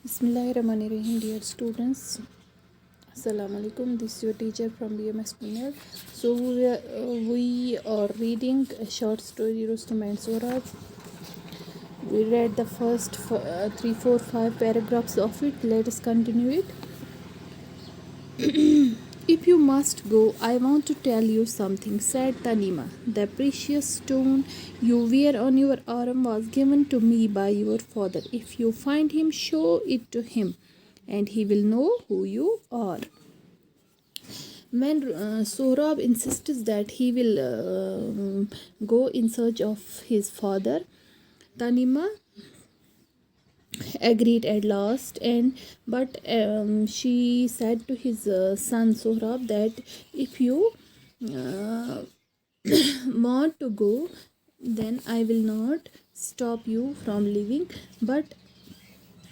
Bismillahirrahmanirrahim, dear students. Assalamu alaikum. This is your teacher from BMS Punjab. So we are reading a short story, Rustum and Sohrab. We read the first 3, 4, 5 paragraphs of it. Let us continue it. If you must go, I want to tell you something, said Tanima. The precious stone you wear on your arm was given to me by your father. If you find him, show it to him, and he will know who you are. When Sohrab insists that he will go in search of his father, Tanima agreed at last, but she said to his son Sohrab that if you uh, want to go, then I will not stop you from leaving, but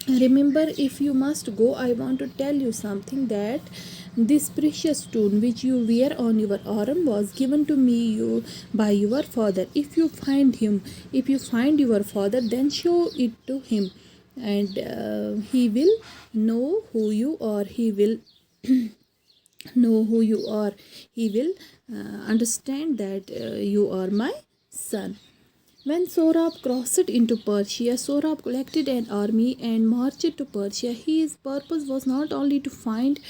remember, if you must go, I want to tell you something, that this precious stone which you wear on your arm was given to me by your father. If you find your father, then show it to him, and he will know who you are. He will know who you are. He will understand that you are my son. When Sohrab crossed into Persia, Sohrab collected an army and marched to Persia. His purpose was not only to find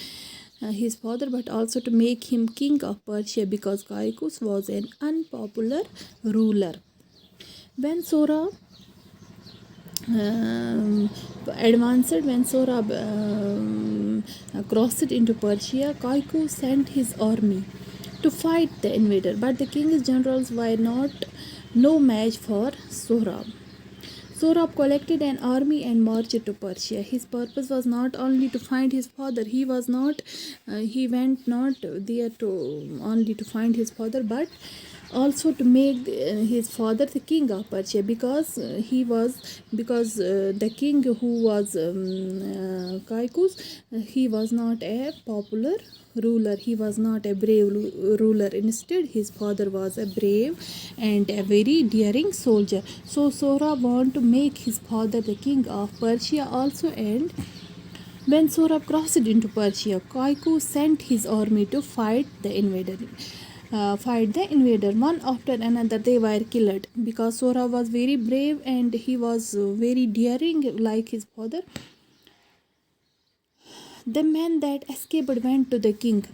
his father, but also to make him king of Persia, because Caicus was an unpopular ruler. When Sohrab crossed into Persia, Caicus sent his army to fight the invader, but the king's generals were no match for Sohrab. Sohrab collected an army and marched to Persia. His purpose was not only to find his father. He went not there to only to find his father, but also to make his father the king of Persia, because the king who was Caicus, he was not a popular ruler. He was not a brave ruler. Instead, his father was a brave and a very daring soldier. So Sohrab wanted to make his father the king of Persia also. And when Sohrab crossed into Persia, Caicus sent his army to fight the invader. One after another, they were killed, because Sohrab was very brave and he was very daring like his father. The men that escaped went to the king.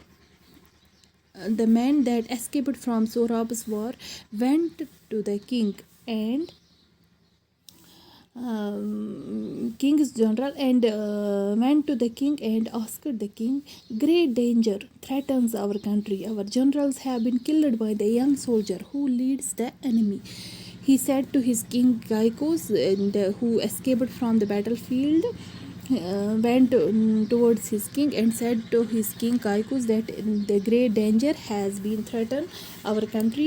The men that escaped from Sohrab's war went to the king and king's general, and went to the king and asked the king, "Great danger threatens our country. Our generals have been killed by the young soldier who leads the enemy." He said to his king Caicus, who escaped from the battlefield, went towards his king and said to his king Caicus that the great danger has been threatened our country.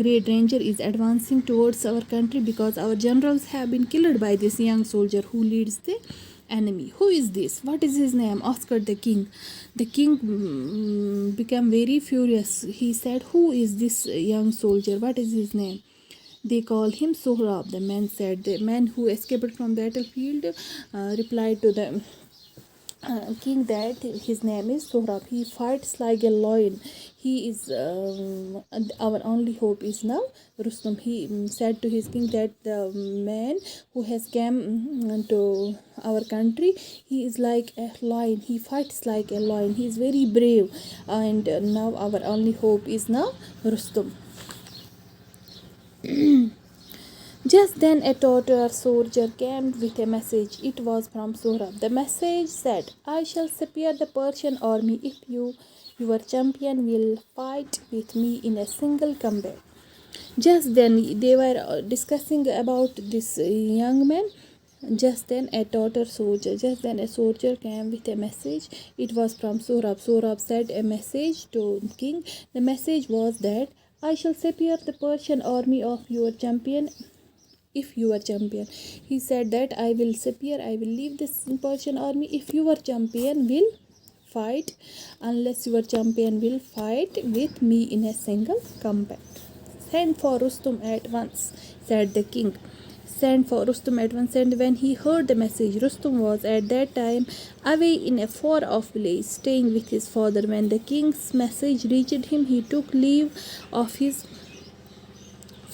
Great danger is advancing towards our country, because our generals have been killed by this young soldier who leads the enemy. "Who is this? What is his name?" asked the king. The king became very furious. He said, "Who is this young soldier? What is his name?" "They call him Sohrab," the man said. The man who escaped from battlefield replied to the king that his name is Sohrab. "He fights like a lion. He is our only hope is now Rustum." He said to his king that the man who has come to our country, he is like a lion. He fights like a lion. He is very brave, and now our only hope is now Rustum. Just then a Tartar soldier came with a message. It was from Sohrab. The message said, "I shall spare the Persian army if your champion, will fight with me in a single combat." Just then they were discussing about this young man. Just then a soldier came with a message. It was from Sohrab. Sohrab said a message to king. The message was that, "I shall spare the Persian army of your champion if your champion." He said that, "I will leave this Persian army if your champion will fight, unless your champion will fight with me in a single combat." "Send for Rustum at once," said the king. sent for Rustum at once, and when he heard the message, Rustum was at that time away in a far-off village, staying with his father. When the king's message reached him, he took leave of his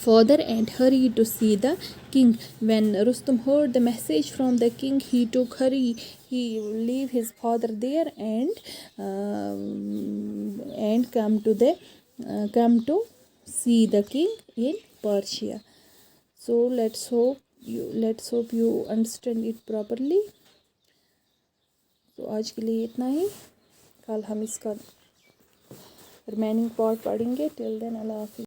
father and hurried to see the king. When Rustum heard the message from the king, he leave his father there and come to see the king in Persia. So let's hope you understand it properly. तो आज के लिए इतना ही. कल हम इसका remaining part पढ़ेंगे. Till then अल्लाह हाफिज़.